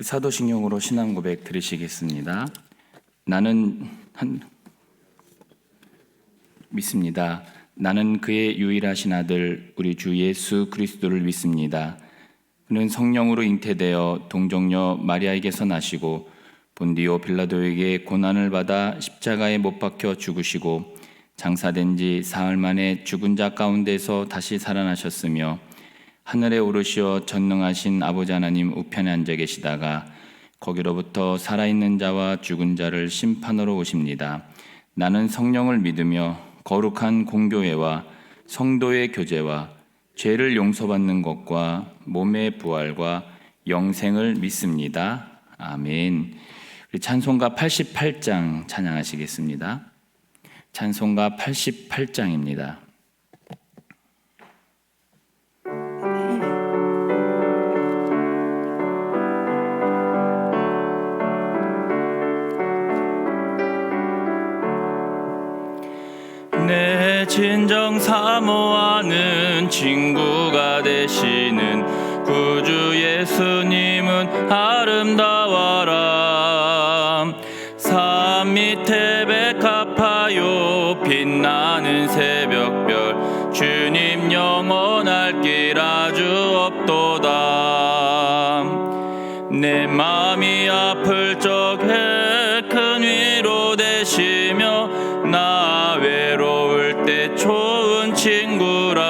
사도신경으로 신앙 고백 드리시겠습니다. 나는 믿습니다. 나는 그의 유일하신 아들 우리 주 예수 그리스도를 믿습니다. 그는 성령으로 잉태되어 동정녀 마리아에게서 나시고 본디오 빌라도에게 고난을 받아 십자가에 못 박혀 죽으시고 장사된 지 사흘 만에 죽은 자 가운데서 다시 살아나셨으며 하늘에 오르시어 전능하신 아버지 하나님 우편에 앉아 계시다가 거기로부터 살아있는 자와 죽은 자를 심판하러 오십니다. 나는 성령을 믿으며 거룩한 공교회와 성도의 교제와 죄를 용서받는 것과 몸의 부활과 영생을 믿습니다. 아멘. 우리 찬송가 88장 찬양하시겠습니다. 찬송가 88장입니다. 내 진정 사모하는 친구가 되시는 구주 예수님은 아름다워라. 산 밑에 백합화요 빛나는 새벽별 주님 영원할 길 아주 없도다. 내 맘이 아플 적에 큰 위로 되시며 나 외로울 때 좋은 친구라.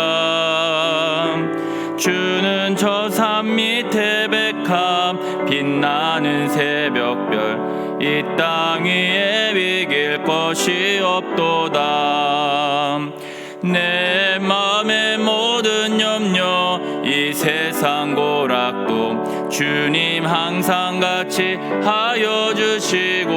주는 저 산 밑에 백합 빛나는 새벽별 이 땅 위에 비길 것이 없도다. 내 맘의 모든 염려 이 세상 고락도 주님 항상 같이 하여 주시고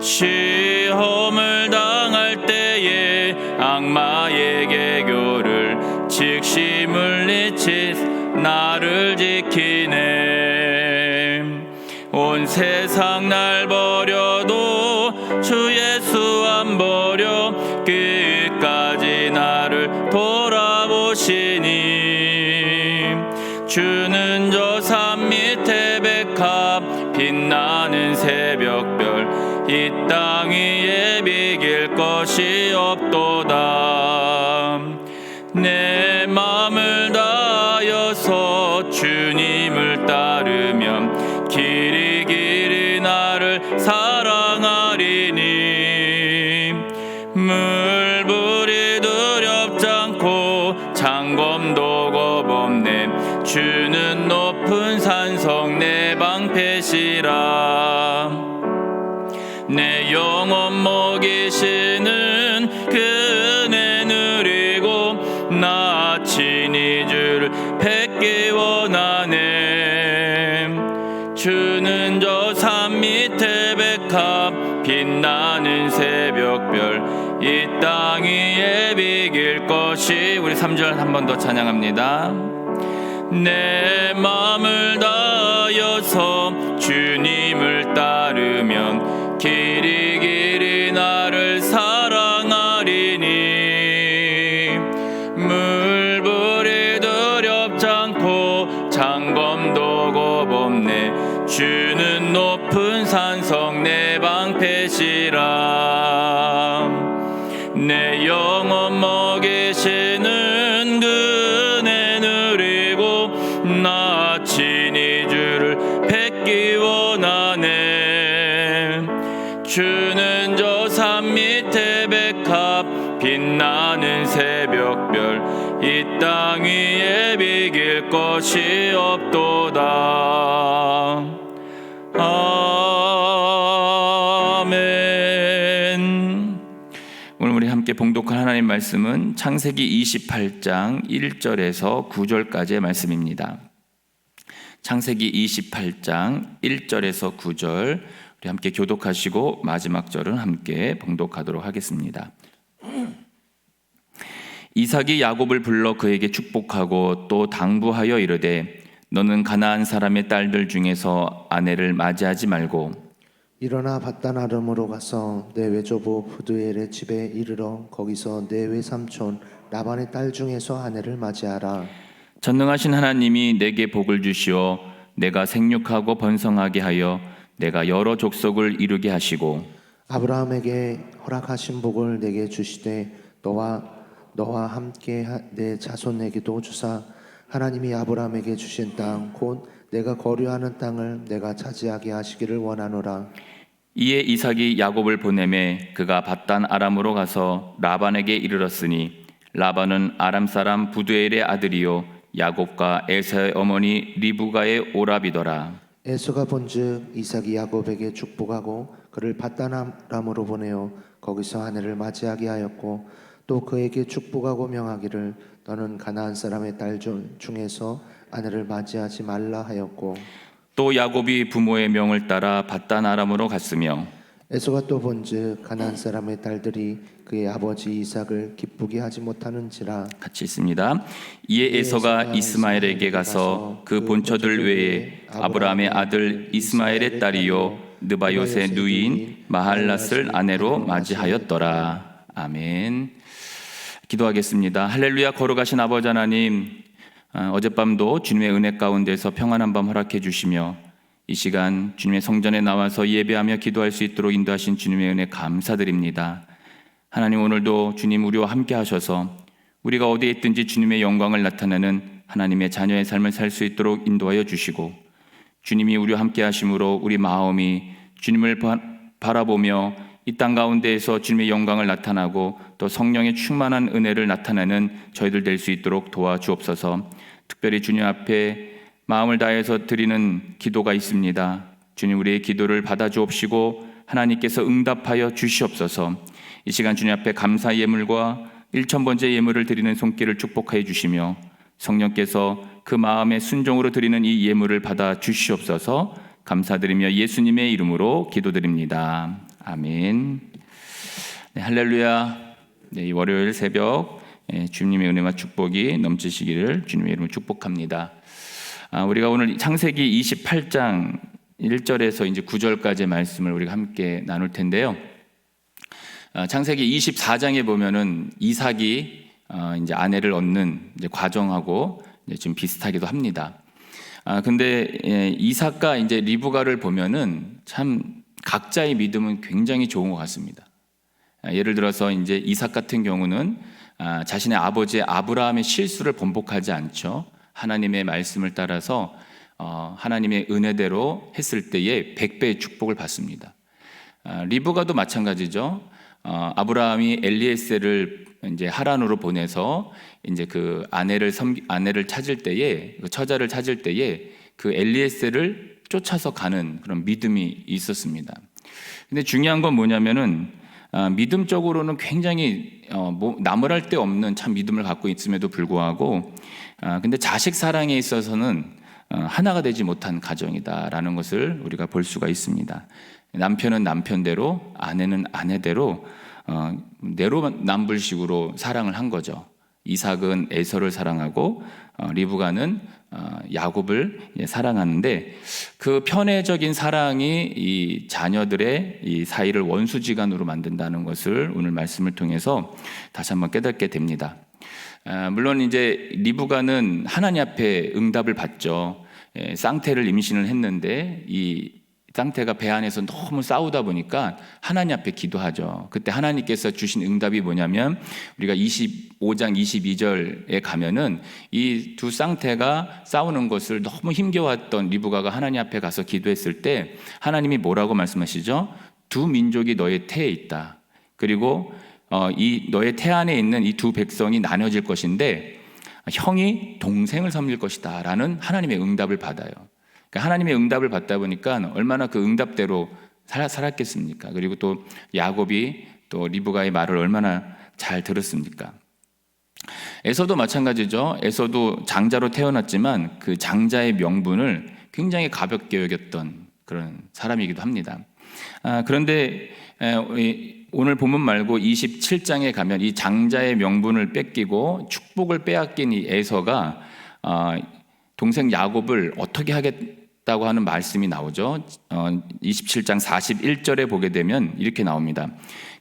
시험을 당할 때에 악마의 개교를 즉시 물리치 나를 지키네. 온 세상 날 버려도 주 예수 안 버려 끝까지 나를 돌아보시니. 주는 저 산 밑에 백합 빛나는 새벽별 이 땅 위에 비길 것이 없도다. 내 맘을 다하여서 주님을 따르면 길이 길이 나를 사랑하리니. 물불이 두렵지 않고 장검도 겁없네. 주는 높은 산성 내 방패시라. 내 영혼 먹이시는 그 은혜 누리고 나 친히 주를 뵙기 원하네. 주는 저 산 밑에 백합 빛나는 새벽별 이 땅 위에 비길 것이. 우리 3절 한 번 더 찬양합니다. 내 마음을 다하여서 주님을 따르면 길이 길이 나를 사랑하리니. 물불이 두렵지 않고 장검도 겁없네. 주는 높은 산성 내 방패시라. 내 영혼 먹이시는 그 은혜 누리고 나 친히 주를 뵙기 원하네. 주는 저 산 밑에 백합 빛나는 새벽별 이 땅 위에 비길 것이 없도다. 아멘. 오늘 우리 함께 봉독할 하나님 말씀은 창세기 28장 1절에서 9절까지의 말씀입니다. 창세기 28장 1절에서 9절 우리 함께 교독하시고 마지막 절은 함께 봉독하도록 하겠습니다. 이삭이 야곱을 불러 그에게 축복하고 또 당부하여 이르되 너는 가나안 사람의 딸들 중에서 아내를 맞이하지 말고 일어나 밧단 아람으로 가서 내 외조부 부두엘의 집에 이르러 거기서 내 외삼촌 라반의 딸 중에서 아내를 맞이하라. 전능하신 하나님이 내게 복을 주시어 내가 생육하고 번성하게 하여 내가 여러 족속을 이루게 하시고 아브라함에게 허락하신 복을 내게 주시되 너와 함께 내 자손에게도 주사 하나님이 아브라함에게 주신 땅 곧 내가 거류하는 땅을 내가 차지하게 하시기를 원하노라. 이에 이삭이 야곱을 보내매 그가 밧단 아람으로 가서 라반에게 이르렀으니 라반은 아람 사람 부두엘의 아들이요 야곱과 에서의 어머니 리브가의 오라비더라. 에서가 본즉 이삭이 야곱에게 축복하고 그를 밧단 아람으로 보내어 거기서 아내를 맞이하게 하였고 또 그에게 축복하고 명하기를 너는 가나안 사람의 딸 중에서 아내를 맞이하지 말라 하였고 또 야곱이 부모의 명을 따라 밧단 아람으로 갔으며 에서가 또 본즉 가나안 사람의 딸들이 그의 아버지 이삭을 기쁘게 하지 못하는지라. 같이 있습니다. 이에 에서가 이스마엘에게 가서 그 본처들 외에 아브라함의 아들 이스마엘의 딸이요 느바요의 누이인 마할랏을 아내로 맞이하였더라. 아멘. 기도하겠습니다. 할렐루야. 거룩하신 아버지 하나님, 어젯밤도 주님의 은혜 가운데서 평안한 밤 허락해 주시며 이 시간 주님의 성전에 나와서 예배하며 기도할 수 있도록 인도하신 주님의 은혜 감사드립니다. 하나님, 오늘도 주님 우리와 함께 하셔서 우리가 어디에 있든지 주님의 영광을 나타내는 하나님의 자녀의 삶을 살 수 있도록 인도하여 주시고 주님이 우리와 함께 하심으로 우리 마음이 주님을 바라보며 이 땅 가운데에서 주님의 영광을 나타나고 또 성령의 충만한 은혜를 나타내는 저희들 될 수 있도록 도와주옵소서. 특별히 주님 앞에 마음을 다해서 드리는 기도가 있습니다. 주님, 우리의 기도를 받아주옵시고 하나님께서 응답하여 주시옵소서. 이 시간 주님 앞에 감사 예물과 1000번째 예물을 드리는 손길을 축복하여 주시며 성령께서 그 마음의 순종으로 드리는 이 예물을 받아 주시옵소서. 감사드리며 예수님의 이름으로 기도드립니다. 아멘. 네, 할렐루야. 네, 이 월요일 새벽 주님의 은혜와 축복이 넘치시기를 주님의 이름으로 축복합니다. 우리가 오늘 창세기 28장 1절에서 이제 9절까지의 말씀을 우리가 함께 나눌 텐데요. 창세기 24장에 보면은 이삭이 이제 아내를 얻는 이제 과정하고 이제 좀 비슷하기도 합니다. 근데 이삭과 이제 리브가를 보면은 참 각자의 믿음은 굉장히 좋은 것 같습니다. 예를 들어서 이제 이삭 같은 경우는 자신의 아버지 아브라함의 실수를 번복하지 않죠. 하나님의 말씀을 따라서 하나님의 은혜대로 했을 때에 100배의 축복을 받습니다. 리브가도 마찬가지죠. 아브라함이 엘리에셀을 이제 하란으로 보내서 이제 그 아내를 찾을 때에 그 처자를 찾을 때에 그 엘리에셀을 쫓아서 가는 그런 믿음이 있었습니다. 근데 중요한 건 뭐냐면은 믿음적으로는 굉장히 나무랄 데 없는 참 믿음을 갖고 있음에도 불구하고 근데 자식 사랑에 있어서는 하나가 되지 못한 가정이다라는 것을 우리가 볼 수가 있습니다. 남편은 남편대로 아내는 아내대로 내로남불식으로 사랑을 한 거죠. 이삭은 에서를 사랑하고 리브가는 야곱을 사랑하는데 그 편애적인 사랑이 이 자녀들의 이 사이를 원수지간으로 만든다는 것을 오늘 말씀을 통해서 다시 한번 깨닫게 됩니다. 물론 이제 리브가는 하나님 앞에 응답을 받죠. 쌍태를 임신을 했는데 이 쌍태가 배 안에서 너무 싸우다 보니까 하나님 앞에 기도하죠. 그때 하나님께서 주신 응답이 뭐냐면 우리가 25장 22절에 가면은 이 두 쌍태가 싸우는 것을 너무 힘겨웠던 리브가가 하나님 앞에 가서 기도했을 때 하나님이 뭐라고 말씀하시죠? 두 민족이 너의 태에 있다. 그리고 이 너의 태 안에 있는 이 두 백성이 나눠질 것인데 형이 동생을 섬길 것이다 라는 하나님의 응답을 받아요. 그러니까 하나님의 응답을 받다 보니까 얼마나 그 응답대로 살았겠습니까? 그리고 또 야곱이 또 리브가의 말을 얼마나 잘 들었습니까? 에서도 마찬가지죠. 에서도 장자로 태어났지만 그 장자의 명분을 굉장히 가볍게 여겼던 그런 사람이기도 합니다. 그런데 오늘 본문 말고 27장에 가면 이 장자의 명분을 뺏기고 축복을 빼앗긴 이 에서가 동생 야곱을 어떻게 하겠다고 하는 말씀이 나오죠. 27장 41절에 보게 되면 이렇게 나옵니다.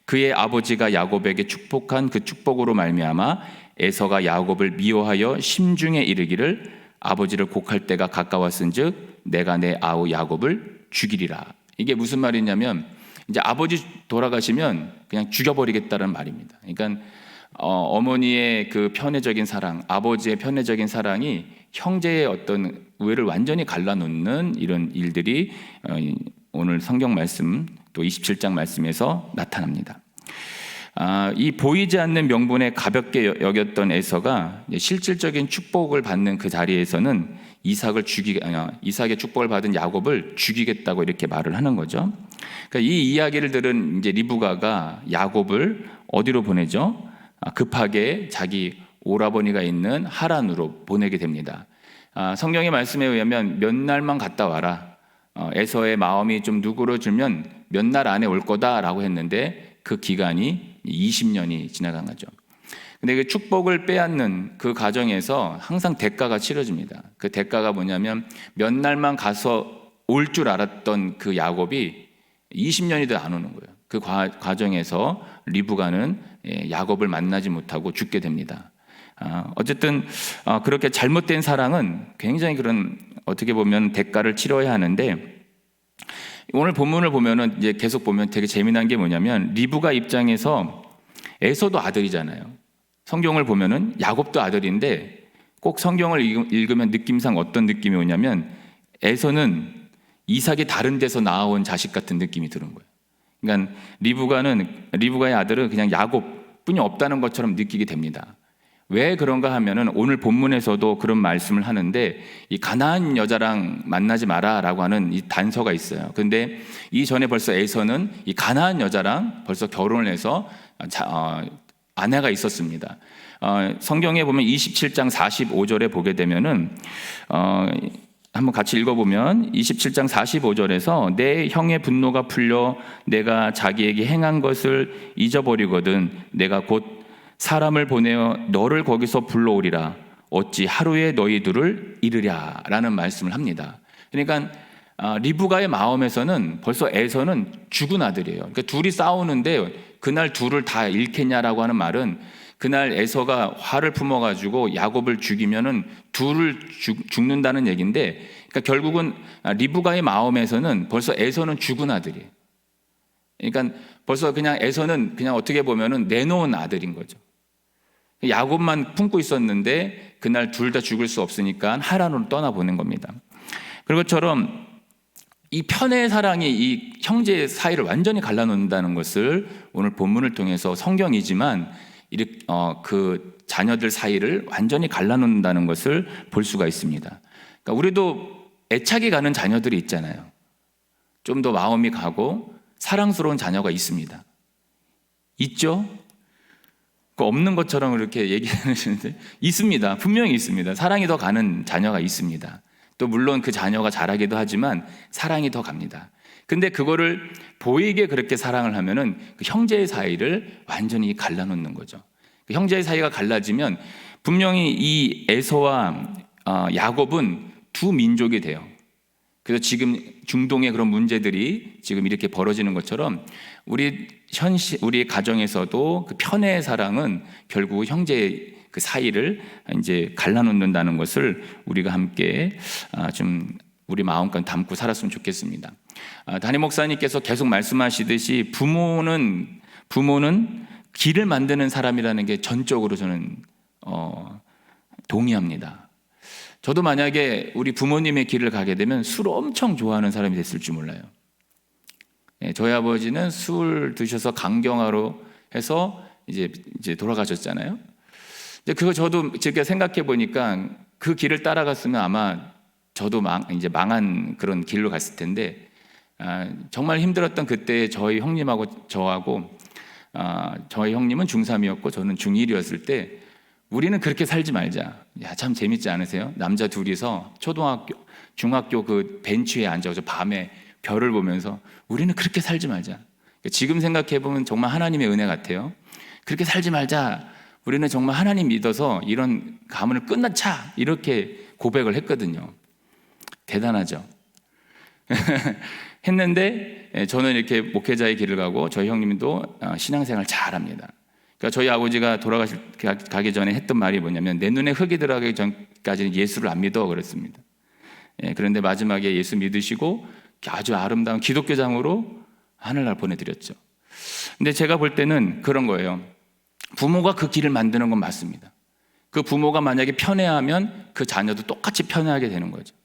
그의 아버지가 야곱에게 축복한 그 축복으로 말미암아 에서가 야곱을 미워하여 심중에 이르기를 아버지를 곡할 때가 가까웠은즉 내가 내 아우 야곱을 죽이리라. 이게 무슨 말이냐면 이제 아버지 돌아가시면 그냥 죽여버리겠다는 말입니다. 그러니까 어머니의 그 편애적인 사랑, 아버지의 편애적인 사랑이 형제의 어떤 우애를 완전히 갈라놓는 이런 일들이 오늘 성경 말씀 또 27장 말씀에서 나타납니다. 이 보이지 않는 명분에 가볍게 여겼던 에서가 실질적인 축복을 받는 그 자리에서는 이삭의 축복을 받은 야곱을 죽이겠다고 이렇게 말을 하는 거죠. 그러니까 이 이야기를 들은 이제 리브가가 야곱을 어디로 보내죠? 급하게 자기 오라버니가 있는 하란으로 보내게 됩니다. 성경의 말씀에 의하면 몇 날만 갔다 와라. 에서의 마음이 좀 누그러지면 몇 날 안에 올 거다라고 했는데 그 기간이 20년이 지나간 거죠. 근데 그 축복을 빼앗는 그 과정에서 항상 대가가 치러집니다. 그 대가가 뭐냐면 몇 날만 가서 올 줄 알았던 그 야곱이 20년이도 안 오는 거예요. 그 과정에서 리브가는 야곱을 만나지 못하고 죽게 됩니다. 어쨌든 그렇게 잘못된 사랑은 굉장히 그런 어떻게 보면 대가를 치러야 하는데, 오늘 본문을 보면은 이제 계속 보면 되게 재미난 게 뭐냐면 리브가 입장에서 에서도 아들이잖아요. 성경을 보면은 야곱도 아들인데 꼭 성경을 읽으면 느낌상 어떤 느낌이 오냐면 에서는 이삭이 다른 데서 낳아온 자식 같은 느낌이 드는 거예요. 그러니까 리브가의 아들은 그냥 야곱뿐이 없다는 것처럼 느끼게 됩니다. 왜 그런가 하면은 오늘 본문에서도 그런 말씀을 하는데 이 가나안 여자랑 만나지 마라라고 하는 이 단서가 있어요. 근데 이전에 벌써 에서는 이 가나안 여자랑 벌써 결혼을 해서 아내가 있었습니다. 성경에 보면 27장 45절에 보게 되면은 한번 같이 읽어보면 27장 45절에서 내 형의 분노가 풀려 내가 자기에게 행한 것을 잊어버리거든 내가 곧 사람을 보내어 너를 거기서 불러오리라 어찌 하루에 너희 둘을 이르랴 라는 말씀을 합니다. 그러니까 리브가의 마음에서는 벌써 에서는 죽은 아들이에요. 그러니까 둘이 싸우는데 그날 둘을 다 잃겠냐라고 하는 말은 그날 에서가 화를 품어가지고 야곱을 죽이면은 둘을 죽는다는 얘기인데, 그러니까 결국은 리브가의 마음에서는 벌써 에서는 죽은 아들이에요. 그러니까 벌써 그냥 에서는 그냥 어떻게 보면은 내놓은 아들인 거죠. 야곱만 품고 있었는데 그날 둘 다 죽을 수 없으니까 하란으로 떠나보낸 겁니다. 그런 것처럼 이 편의 사랑이 이 형제의 사이를 완전히 갈라놓는다는 것을 오늘 본문을 통해서 성경이지만 그 자녀들 사이를 완전히 갈라놓는다는 것을 볼 수가 있습니다. 그러니까 우리도 애착이 가는 자녀들이 있잖아요. 좀 더 마음이 가고 사랑스러운 자녀가 있습니다. 있죠? 그 없는 것처럼 이렇게 얘기하시는데 있습니다. 분명히 있습니다. 사랑이 더 가는 자녀가 있습니다. 또 물론 그 자녀가 잘하기도 하지만 사랑이 더 갑니다. 근데 그거를 보이게 그렇게 사랑을 하면은 그 형제의 사이를 완전히 갈라놓는 거죠. 그 형제의 사이가 갈라지면 분명히 이 에서와 야곱은 두 민족이 돼요. 그래서 지금 중동의 그런 문제들이 지금 이렇게 벌어지는 것처럼 우리 가정에서도 그 편의 사랑은 결국 형제의 그 사이를 이제 갈라놓는다는 것을 우리가 함께 좀 우리 마음껏 담고 살았으면 좋겠습니다. 담임 목사님께서 계속 말씀하시듯이 부모는 길을 만드는 사람이라는 게 전적으로 저는 동의합니다. 저도 만약에 우리 부모님의 길을 가게 되면 술을 엄청 좋아하는 사람이 됐을 줄 몰라요. 저희 아버지는 술 드셔서 강경화로 해서 이제 돌아가셨잖아요. 그거 저도 제가 생각해 보니까 그 길을 따라갔으면 아마 저도 망한 그런 길로 갔을 텐데, 정말 힘들었던 그때 저희 형님하고 저하고, 저희 형님은 중3이었고 저는 중1이었을 때 우리는 그렇게 살지 말자. 야, 참 재밌지 않으세요? 남자 둘이서 초등학교, 중학교 그 벤치에 앉아서 밤에 별을 보면서 우리는 그렇게 살지 말자. 지금 생각해 보면 정말 하나님의 은혜 같아요. 그렇게 살지 말자. 우리는 정말 하나님 믿어서 이런 가문을 끝나자. 이렇게 고백을 했거든요. 대단하죠. 했는데 저는 이렇게 목회자의 길을 가고 저희 형님도 신앙생활 잘합니다. 그러니까 저희 아버지가 가기 전에 했던 말이 뭐냐면 내 눈에 흙이 들어가기 전까지는 예수를 안 믿어 그랬습니다. 그런데 마지막에 예수 믿으시고 아주 아름다운 기독교장으로 하늘날 보내드렸죠. 근데 제가 볼 때는 그런 거예요. 부모가 그 길을 만드는 건 맞습니다. 그 부모가 만약에 편애하면 그 자녀도 똑같이 편애하게 되는 거죠.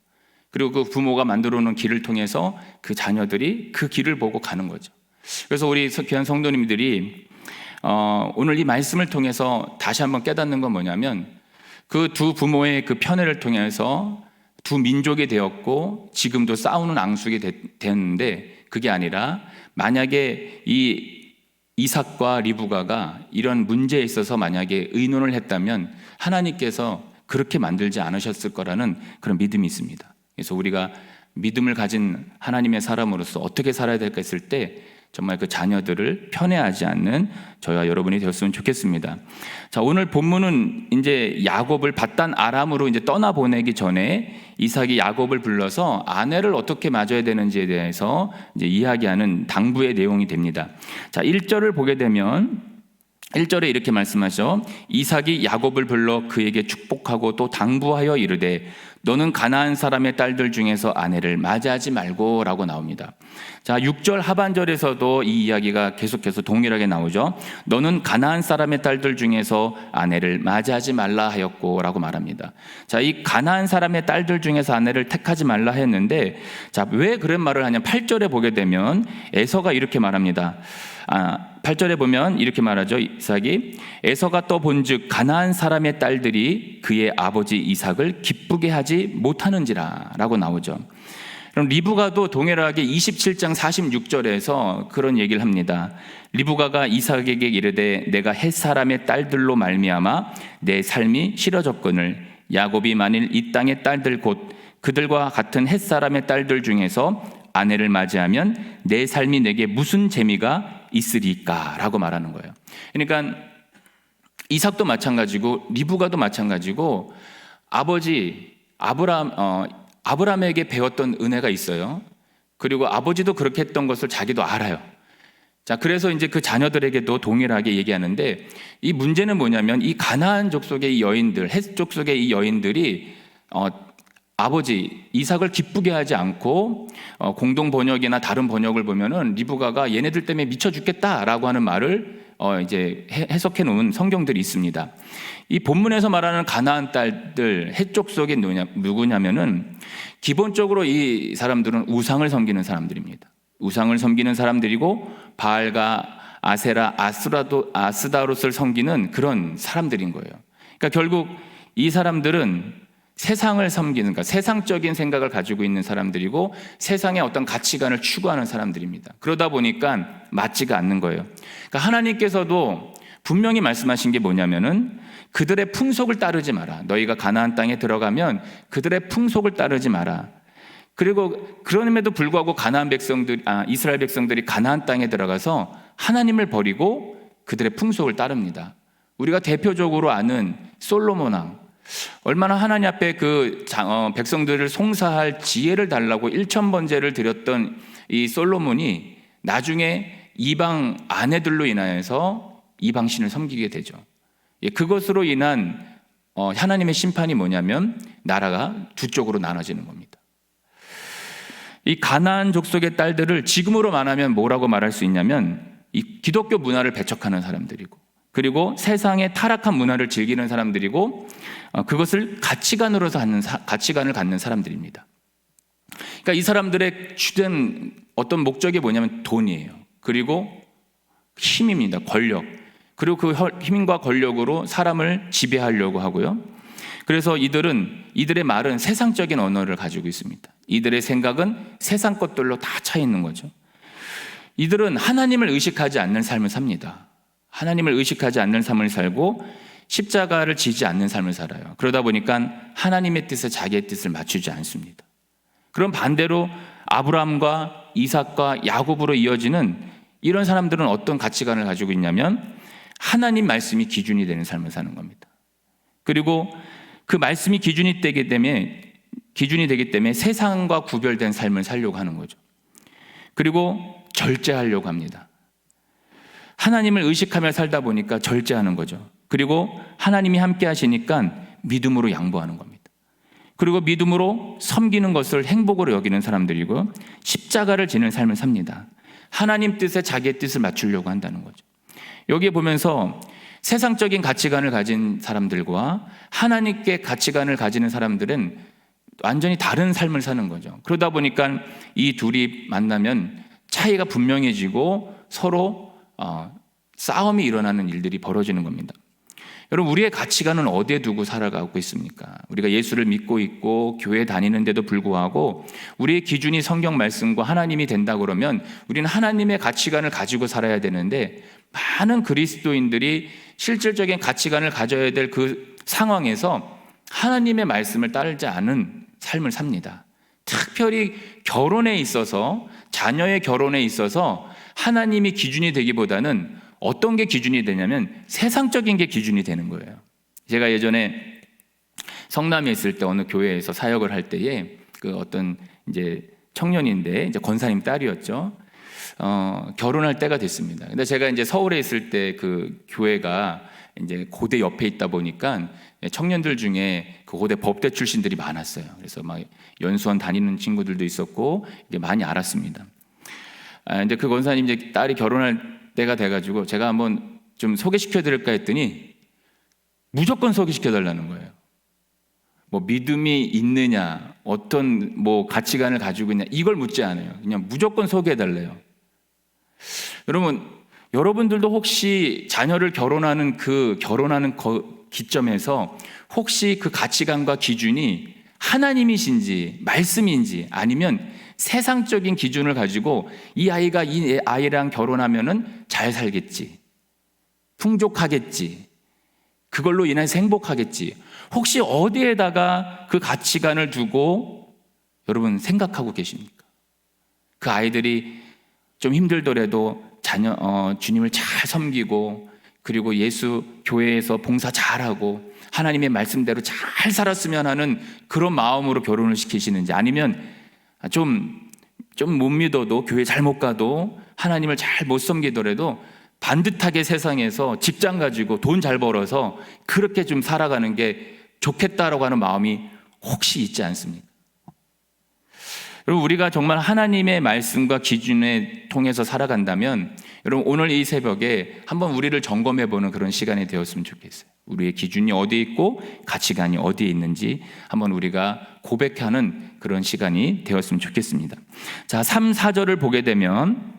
그리고 그 부모가 만들어 놓은 길을 통해서 그 자녀들이 그 길을 보고 가는 거죠. 그래서 우리 귀한 성도님들이 오늘 이 말씀을 통해서 다시 한번 깨닫는 건 뭐냐면, 그 두 부모의 그 편애를 통해서 두 민족이 되었고 지금도 싸우는 앙숙이 됐는데, 그게 아니라 만약에 이 이삭과 리브가가 이런 문제에 있어서 만약에 의논을 했다면 하나님께서 그렇게 만들지 않으셨을 거라는 그런 믿음이 있습니다. 그래서 우리가 믿음을 가진 하나님의 사람으로서 어떻게 살아야 될까 했을 때 정말 그 자녀들을 편애하지 않는 저와 여러분이 되었으면 좋겠습니다. 자, 오늘 본문은 이제 야곱을 밧단 아람으로 이제 떠나 보내기 전에 이삭이 야곱을 불러서 아내를 어떻게 맞아야 되는지에 대해서 이제 이야기하는 당부의 내용이 됩니다. 자, 1절을 보게 되면 1절에 이렇게 말씀하죠. 이삭이 야곱을 불러 그에게 축복하고 또 당부하여 이르되 너는 가나안 사람의 딸들 중에서 아내를 맞이하지 말고 라고 나옵니다. 자, 6절 하반절에서도 이 이야기가 계속해서 동일하게 나오죠. 너는 가나안 사람의 딸들 중에서 아내를 맞이하지 말라 하였고 라고 말합니다. 자, 이 가나안 사람의 딸들 중에서 아내를 택하지 말라 했는데, 자, 왜 그런 말을 하냐. 8절에 보게 되면 에서가 이렇게 말합니다. 8절에 보면 이렇게 말하죠. 이삭이 에서가 또 본즉 가나안 사람의 딸들이 그의 아버지 이삭을 기쁘게 하지 못하는지라 라고 나오죠. 그럼 리브가도 동일하게 27장 46절에서 그런 얘기를 합니다. 리브가가 이삭에게 이르되 내가 헷 사람의 딸들로 말미암아 내 삶이 싫어졌거늘 야곱이 만일 이 땅의 딸들 곧 그들과 같은 헷 사람의 딸들 중에서 아내를 맞이하면 내 삶이 내게 무슨 재미가 있으리까 라고 말하는 거예요. 그러니까 이삭도 마찬가지고 리브가도 마찬가지고 아버지 아브라함에게 배웠던 은혜가 있어요. 그리고 아버지도 그렇게 했던 것을 자기도 알아요. 자, 그래서 이제 그 자녀들에게도 동일하게 얘기하는데, 이 문제는 뭐냐면 이 가나안 족속의 이 여인들, 헷 족속의 이 여인들이 아버지 이삭을 기쁘게 하지 않고 공동 번역이나 다른 번역을 보면은 리브가가 얘네들 때문에 미쳐 죽겠다라고 하는 말을 이제 해석해 놓은 성경들이 있습니다. 이 본문에서 말하는 가나안 딸들 헷 족속이 누구냐면은 기본적으로 이 사람들은 우상을 섬기는 사람들입니다. 우상을 섬기는 사람들이고 바알과 아세라, 아스다롯을 섬기는 그런 사람들인 거예요. 그러니까 결국 이 사람들은 세상을 섬기는, 그러니까 세상적인 생각을 가지고 있는 사람들이고 세상의 어떤 가치관을 추구하는 사람들입니다. 그러다 보니까 맞지가 않는 거예요. 그러니까 하나님께서도 분명히 말씀하신 게 뭐냐면은 그들의 풍속을 따르지 마라. 너희가 가나안 땅에 들어가면 그들의 풍속을 따르지 마라. 그리고 그럼에도 불구하고 이스라엘 백성들이 가나안 땅에 들어가서 하나님을 버리고 그들의 풍속을 따릅니다. 우리가 대표적으로 아는 솔로몬 왕, 얼마나 하나님 앞에 그 백성들을 송사할 지혜를 달라고 1000번제를 드렸던 이 솔로몬이 나중에 이방 아내들로 인하여서 이방신을 섬기게 되죠. 그것으로 인한 하나님의 심판이 뭐냐면 나라가 두 쪽으로 나눠지는 겁니다. 이 가나안 족속의 딸들을 지금으로 말하면 뭐라고 말할 수 있냐면 이 기독교 문화를 배척하는 사람들이고, 그리고 세상의 타락한 문화를 즐기는 사람들이고, 그것을 가치관을 갖는 사람들입니다. 그러니까 이 사람들의 주된 어떤 목적이 뭐냐면 돈이에요. 그리고 힘입니다. 권력. 그리고 그 힘과 권력으로 사람을 지배하려고 하고요. 그래서 이들의 말은 세상적인 언어를 가지고 있습니다. 이들의 생각은 세상 것들로 다 차 있는 거죠. 이들은 하나님을 의식하지 않는 삶을 삽니다. 하나님을 의식하지 않는 삶을 살고 십자가를 지지 않는 삶을 살아요. 그러다 보니까 하나님의 뜻에 자기의 뜻을 맞추지 않습니다. 그럼 반대로 아브라함과 이삭과 야곱으로 이어지는 이런 사람들은 어떤 가치관을 가지고 있냐면 하나님 말씀이 기준이 되는 삶을 사는 겁니다. 그리고 그 말씀이 기준이 되기 때문에 세상과 구별된 삶을 살려고 하는 거죠. 그리고 절제하려고 합니다. 하나님을 의식하며 살다 보니까 절제하는 거죠. 그리고 하나님이 함께 하시니까 믿음으로 양보하는 겁니다. 그리고 믿음으로 섬기는 것을 행복으로 여기는 사람들이고 십자가를 지는 삶을 삽니다. 하나님 뜻에 자기의 뜻을 맞추려고 한다는 거죠. 여기에 보면서 세상적인 가치관을 가진 사람들과 하나님께 가치관을 가지는 사람들은 완전히 다른 삶을 사는 거죠. 그러다 보니까 이 둘이 만나면 차이가 분명해지고 서로 싸움이 일어나는 일들이 벌어지는 겁니다. 여러분, 우리의 가치관은 어디에 두고 살아가고 있습니까? 우리가 예수를 믿고 있고 교회 다니는데도 불구하고 우리의 기준이 성경 말씀과 하나님이 된다 그러면 우리는 하나님의 가치관을 가지고 살아야 되는데, 많은 그리스도인들이 실질적인 가치관을 가져야 될 그 상황에서 하나님의 말씀을 따르지 않은 삶을 삽니다. 특별히 결혼에 있어서, 자녀의 결혼에 있어서 하나님이 기준이 되기보다는 어떤 게 기준이 되냐면 세상적인 게 기준이 되는 거예요. 제가 예전에 성남에 있을 때 어느 교회에서 사역을 할 때에 그 어떤 이제 청년인데 이제 권사님 딸이었죠. 결혼할 때가 됐습니다. 근데 제가 이제 서울에 있을 때 그 교회가 이제 고대 옆에 있다 보니까 청년들 중에 그 고대 법대 출신들이 많았어요. 그래서 막 연수원 다니는 친구들도 있었고 이게 많이 알았습니다. 이제 그 권사님 이제 딸이 결혼할 때가 돼가지고 제가 한번 좀 소개시켜 드릴까 했더니 무조건 소개시켜 달라는 거예요. 뭐 믿음이 있느냐, 어떤 뭐 가치관을 가지고 있냐, 이걸 묻지 않아요. 그냥 무조건 소개해 달래요. 여러분들도 혹시 자녀를 결혼하는 기점에서 혹시 그 가치관과 기준이 하나님이신지 말씀인지 아니면 세상적인 기준을 가지고 이 아이랑 결혼하면은 잘 살겠지, 풍족하겠지, 그걸로 인해서 행복하겠지, 혹시 어디에다가 그 가치관을 두고 여러분 생각하고 계십니까? 그 아이들이 좀 힘들더라도 주님을 잘 섬기고 그리고 예수 교회에서 봉사 잘하고 하나님의 말씀대로 잘 살았으면 하는 그런 마음으로 결혼을 시키시는지, 아니면 좀 못 믿어도 교회 잘 못 가도 하나님을 잘 못 섬기더라도 반듯하게 세상에서 직장 가지고 돈 잘 벌어서 그렇게 좀 살아가는 게 좋겠다라고 하는 마음이 혹시 있지 않습니까? 여러분, 우리가 정말 하나님의 말씀과 기준에 통해서 살아간다면 여러분, 오늘 이 새벽에 한번 우리를 점검해 보는 그런 시간이 되었으면 좋겠어요. 우리의 기준이 어디에 있고 가치관이 어디에 있는지 한번 우리가 고백하는 그런 시간이 되었으면 좋겠습니다. 자, 3, 4절을 보게 되면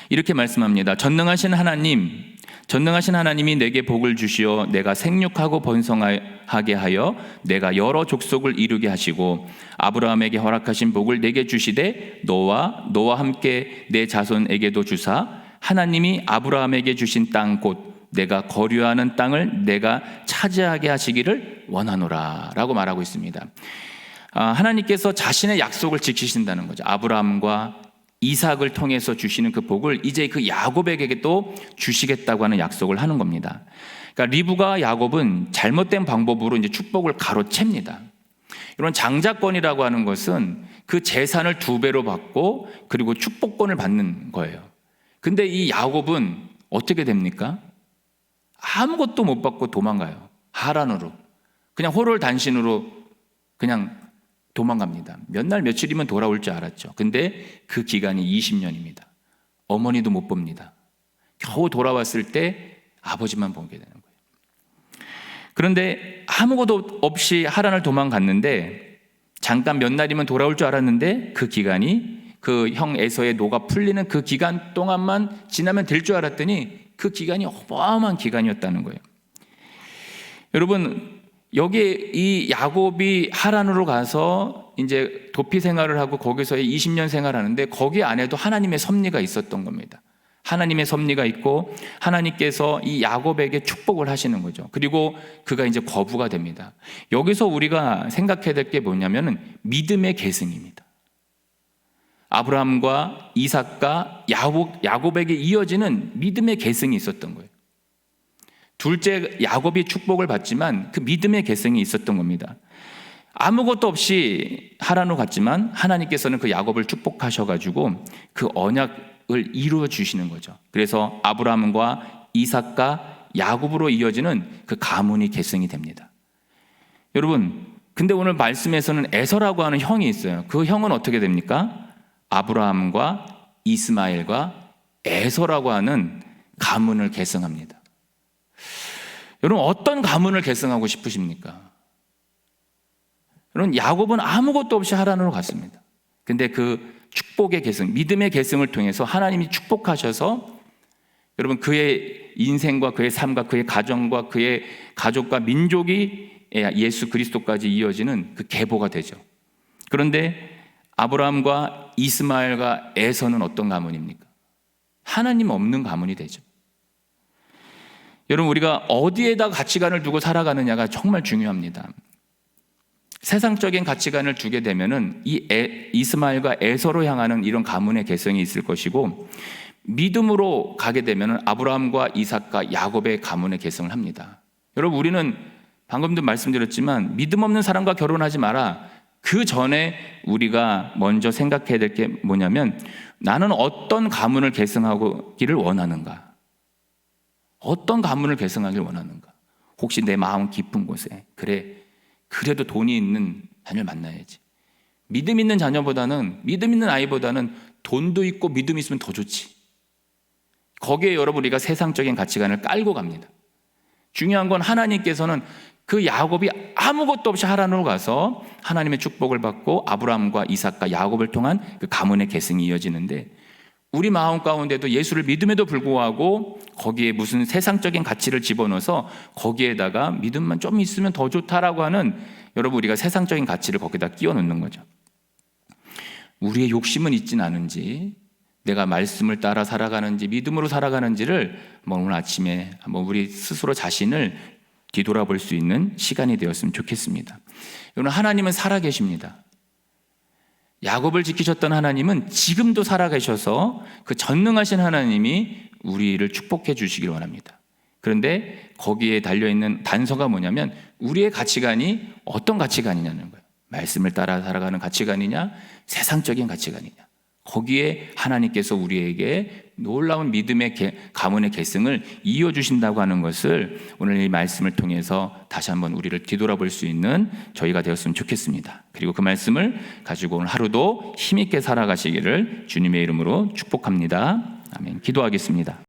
이렇게 말씀합니다. 전능하신 하나님이 내게 복을 주시어 내가 생육하고 번성하게 하여 내가 여러 족속을 이루게 하시고 아브라함에게 허락하신 복을 내게 주시되 너와 함께 내 자손에게도 주사 하나님이 아브라함에게 주신 땅 곧 내가 거류하는 땅을 내가 차지하게 하시기를 원하노라 라고 말하고 있습니다. 하나님께서 자신의 약속을 지키신다는 거죠. 아브라함과 이삭을 통해서 주시는 그 복을 이제 그 야곱에게 또 주시겠다고 하는 약속을 하는 겁니다. 그러니까 리브가 야곱은 잘못된 방법으로 이제 축복을 가로챕니다. 이런 장자권이라고 하는 것은 그 재산을 2배로 받고 그리고 축복권을 받는 거예요. 근데 이 야곱은 어떻게 됩니까? 아무것도 못 받고 도망가요. 하란으로. 그냥 호롤단신으로 그냥 도망갑니다. 몇 날 며칠이면 돌아올 줄 알았죠. 근데 그 기간이 20년입니다. 어머니도 못 봅니다. 겨우 돌아왔을 때 아버지만 보게 되는 거예요. 그런데 아무것도 없이 하란을 도망갔는데 잠깐 몇 날이면 돌아올 줄 알았는데 그 기간이 그 형 에서의 노가 풀리는 그 기간 동안만 지나면 될 줄 알았더니 그 기간이 어마어마한 기간이었다는 거예요. 여러분, 여기 이 야곱이 하란으로 가서 이제 도피 생활을 하고 거기서 20년 생활하는데 거기 안에도 하나님의 섭리가 있었던 겁니다. 하나님의 섭리가 있고 하나님께서 이 야곱에게 축복을 하시는 거죠. 그리고 그가 이제 거부가 됩니다. 여기서 우리가 생각해야 될 게 뭐냐면은 믿음의 계승입니다. 아브라함과 이삭과 야곱에게 이어지는 믿음의 계승이 있었던 거예요. 둘째 야곱이 축복을 받지만 그 믿음의 계승이 있었던 겁니다. 아무것도 없이 하란으로 갔지만 하나님께서는 그 야곱을 축복하셔가지고 그 언약을 이루어 주시는 거죠. 그래서 아브라함과 이삭과 야곱으로 이어지는 그 가문이 계승이 됩니다. 여러분, 근데 오늘 말씀에서는 에서라고 하는 형이 있어요. 그 형은 어떻게 됩니까? 아브라함과 이스마엘과 에서라고 하는 가문을 계승합니다. 여러분, 어떤 가문을 계승하고 싶으십니까? 여러분, 야곱은 아무것도 없이 하란으로 갔습니다. 근데 그 축복의 계승, 믿음의 계승을 통해서 하나님이 축복하셔서 여러분, 그의 인생과 그의 삶과 그의 가정과 그의 가족과 민족이 예수 그리스도까지 이어지는 그 계보가 되죠. 그런데 아브라함과 이스마엘과 에서는 어떤 가문입니까? 하나님 없는 가문이 되죠. 여러분, 우리가 어디에다 가치관을 두고 살아가느냐가 정말 중요합니다. 세상적인 가치관을 두게 되면은 이스마엘과 에서로 향하는 이런 가문의 계승이 있을 것이고, 믿음으로 가게 되면은 아브라함과 이삭과 야곱의 가문의 계승을 합니다. 여러분, 우리는 방금도 말씀드렸지만 믿음 없는 사람과 결혼하지 마라. 그 전에 우리가 먼저 생각해야 될 게 뭐냐면, 나는 어떤 가문을 계승하기를 원하는가? 어떤 가문을 계승하기를 원하는가? 혹시 내 마음 깊은 곳에 그래도 돈이 있는 자녀를 만나야지. 믿음 있는 자녀보다는, 믿음 있는 아이보다는 돈도 있고 믿음이 있으면 더 좋지. 거기에 여러분, 우리가 세상적인 가치관을 깔고 갑니다. 중요한 건 하나님께서는 그 야곱이 아무것도 없이 하란으로 가서 하나님의 축복을 받고 아브라함과 이삭과 야곱을 통한 그 가문의 계승이 이어지는데, 우리 마음 가운데도 예수를 믿음에도 불구하고 거기에 무슨 세상적인 가치를 집어넣어서 거기에다가 믿음만 좀 있으면 더 좋다라고 하는, 여러분, 우리가 세상적인 가치를 거기다 끼워 넣는 거죠. 우리의 욕심은 있진 않은지, 내가 말씀을 따라 살아가는지 믿음으로 살아가는지를 오늘 아침에 한번 우리 스스로 자신을 뒤돌아볼 수 있는 시간이 되었으면 좋겠습니다. 여러분, 하나님은 살아계십니다. 야곱을 지키셨던 하나님은 지금도 살아계셔서 그 전능하신 하나님이 우리를 축복해 주시길 원합니다. 그런데 거기에 달려있는 단서가 뭐냐면, 우리의 가치관이 어떤 가치관이냐는 거예요. 말씀을 따라 살아가는 가치관이냐, 세상적인 가치관이냐. 거기에 하나님께서 우리에게 놀라운 믿음의 가문의 계승을 이어주신다고 하는 것을 오늘 이 말씀을 통해서 다시 한번 우리를 뒤돌아볼 수 있는 저희가 되었으면 좋겠습니다. 그리고 그 말씀을 가지고 오늘 하루도 힘있게 살아가시기를 주님의 이름으로 축복합니다. 아멘. 기도하겠습니다.